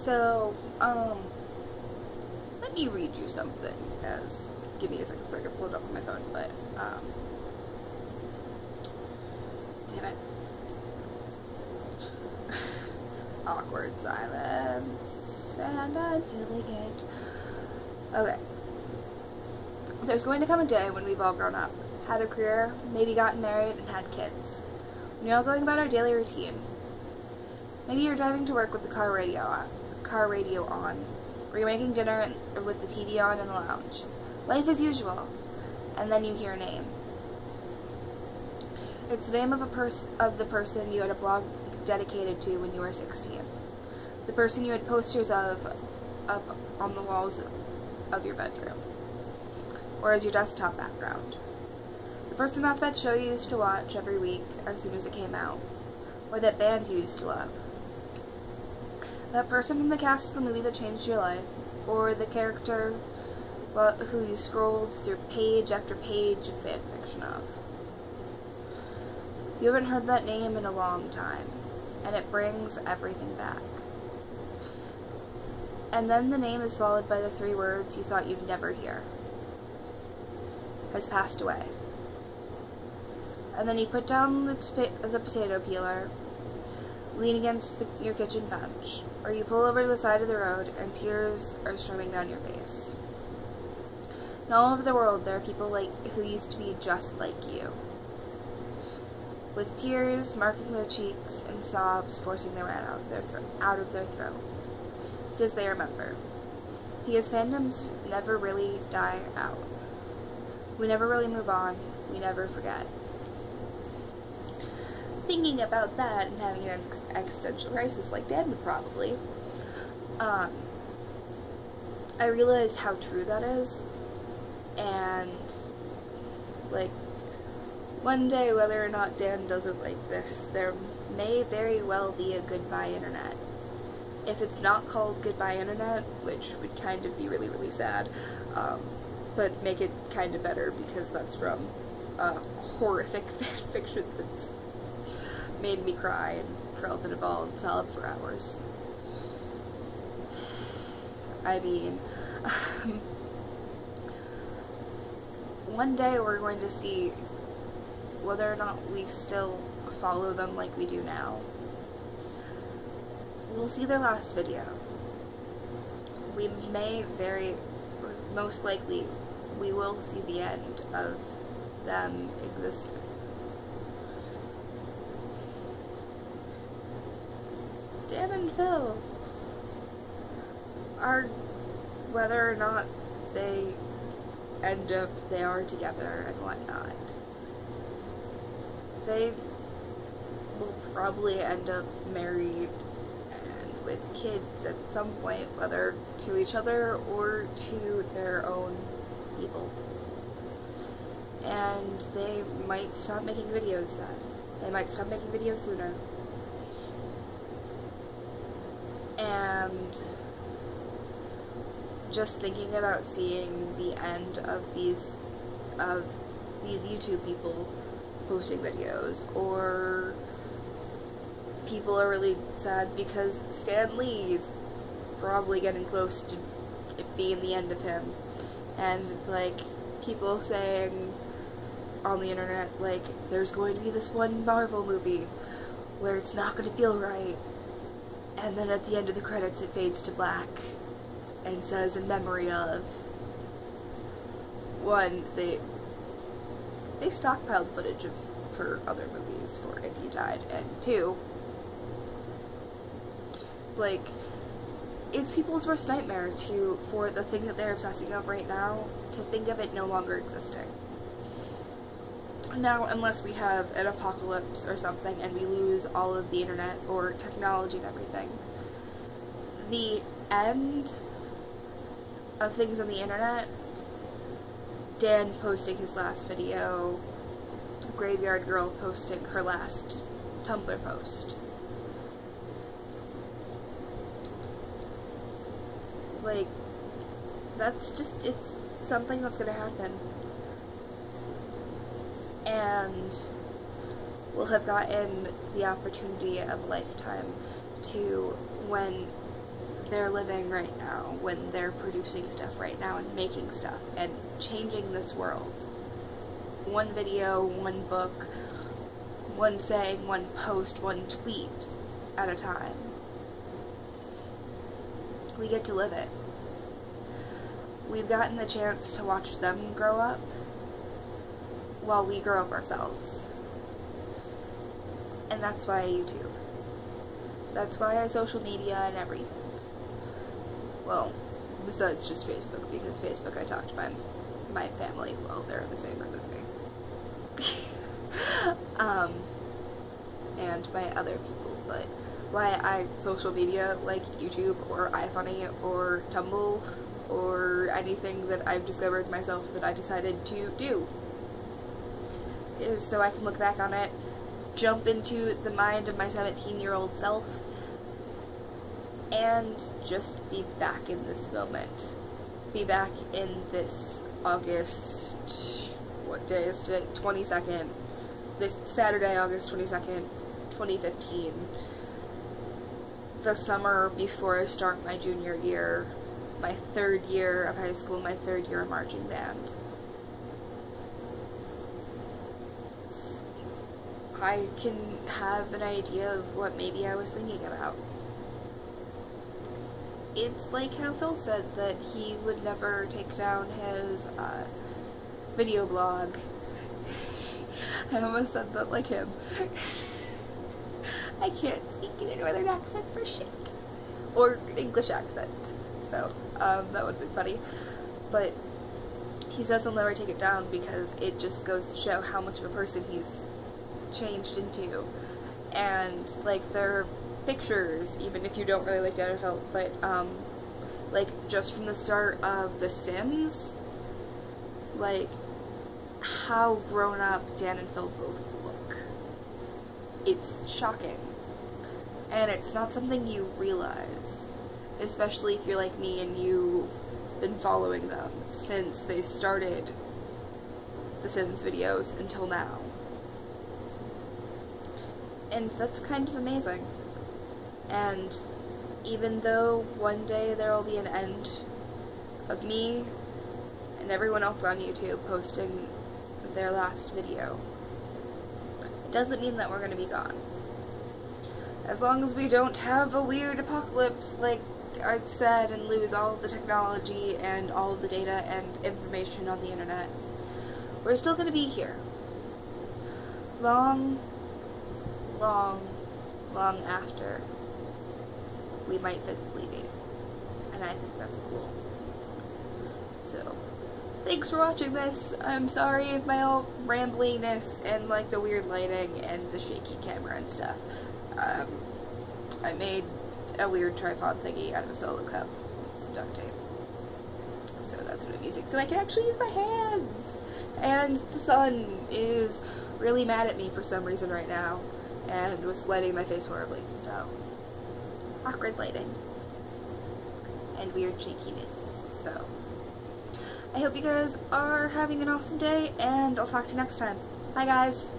So, let me read you something give me a second so I can pull it up on my phone, but, damn it. Awkward silence, and I'm feeling it. Okay. There's going to come a day when we've all grown up, had a career, maybe gotten married, and had kids. When you're all going about our daily routine. Maybe you're driving to work with the car radio on, or you're making dinner with the TV on in the lounge. Life as usual. And then you hear a name. It's the name of the person you had a blog dedicated to when you were 16. The person you had posters of up on the walls of your bedroom, or as your desktop background. The person off that show you used to watch every week as soon as it came out, or that band you used to love. That person from the cast of the movie that changed your life, or the character who you scrolled through page after page of fanfiction of. You haven't heard that name in a long time, and it brings everything back. And then the name is followed by the 3 words you thought you'd never hear. Has passed away. And then you put down the potato peeler, lean against your kitchen bench, or you pull over to the side of the road and tears are streaming down your face. And all over the world there are people who used to be just like you, with tears marking their cheeks and sobs forcing their way out of their throat, because they remember. Because fandoms never really die out. We never really move on. We never forget. Thinking about that and having an existential crisis like Dan would probably, I realized how true that is. And, one day, whether or not Dan does it like this, there may very well be a Goodbye Internet. If it's not called Goodbye Internet, which would kind of be really, really sad, but make it kind of better because that's from a horrific fanfiction that's made me cry and curl up in a ball and sob for hours. I mean, one day we're going to see whether or not we still follow them like we do now. We'll see their last video. We may most likely, we will see the end of them existing. Dan and Phil are, whether or not they are together and whatnot, they will probably end up married and with kids at some point, whether to each other or to their own people. And they might stop making videos then. They might stop making videos sooner. And just thinking about seeing the end of these YouTube people posting videos, or people are really sad because Stan Lee's probably getting close to it being the end of him, and people saying on the internet there's going to be this one Marvel movie where it's not going to feel right, and then at the end of the credits it fades to black and says in memory of. One, they stockpiled footage for other movies for if you died, and 2, it's people's worst nightmare for the thing that they're obsessing over right now to think of it no longer existing. Now, unless we have an apocalypse or something and we lose all of the internet or technology and everything, the end of things on the internet, Dan posting his last video, Graveyard Girl posting her last Tumblr post. That's just, it's something that's gonna happen. And we'll have gotten the opportunity of a lifetime to, when they're living right now, when they're producing stuff right now and making stuff and changing this world. One video, one book, one saying, one post, one tweet at a time. We get to live it. We've gotten the chance to watch them grow up while we grow up ourselves. And that's why YouTube. That's why I social media and everything. Well, besides just Facebook, because Facebook I talk to my family, well, they're in the same room as me. And my other people, but why I social media like YouTube or iFunny or Tumblr or anything that I've discovered myself that I decided to do is so I can look back on it, jump into the mind of my 17-year-old self, and just be back in this moment. Be back in this August, what day is today? 22nd. This Saturday, August 22nd, 2015. The summer before I start my junior year, my 3rd year of high school, my 3rd year of marching band. I can have an idea of what maybe I was thinking about. It's like how Phil said that he would never take down his video blog. I almost said that like him. I can't speak in a northern accent for shit. Or English accent. So, that would have been funny. But he says he'll never take it down because it just goes to show how much of a person he's changed into. And, like, their pictures, even if you don't really like Dan and Phil, but, like, just from the start of The Sims, like, how grown up Dan and Phil both look. It's shocking. And it's not something you realize, especially if you're like me and you've been following them since they started The Sims videos until now. And that's kind of amazing. And even though one day there will be an end of me and everyone else on YouTube posting their last video, it doesn't mean that we're going to be gone. As long as we don't have a weird apocalypse like I said and lose all of the technology and all of the data and information on the internet, we're still going to be here. Long after we might physically be. And I think that's cool. So, thanks for watching this. I'm sorry if my old rambliness and like the weird lighting and the shaky camera and stuff. I made a weird tripod thingy out of a solo cup with some duct tape. So that's what I'm using. So I can actually use my hands! And the sun is really mad at me for some reason right now. And was lighting my face horribly, so awkward lighting and weird shakiness. So I hope you guys are having an awesome day, and I'll talk to you next time. Bye guys!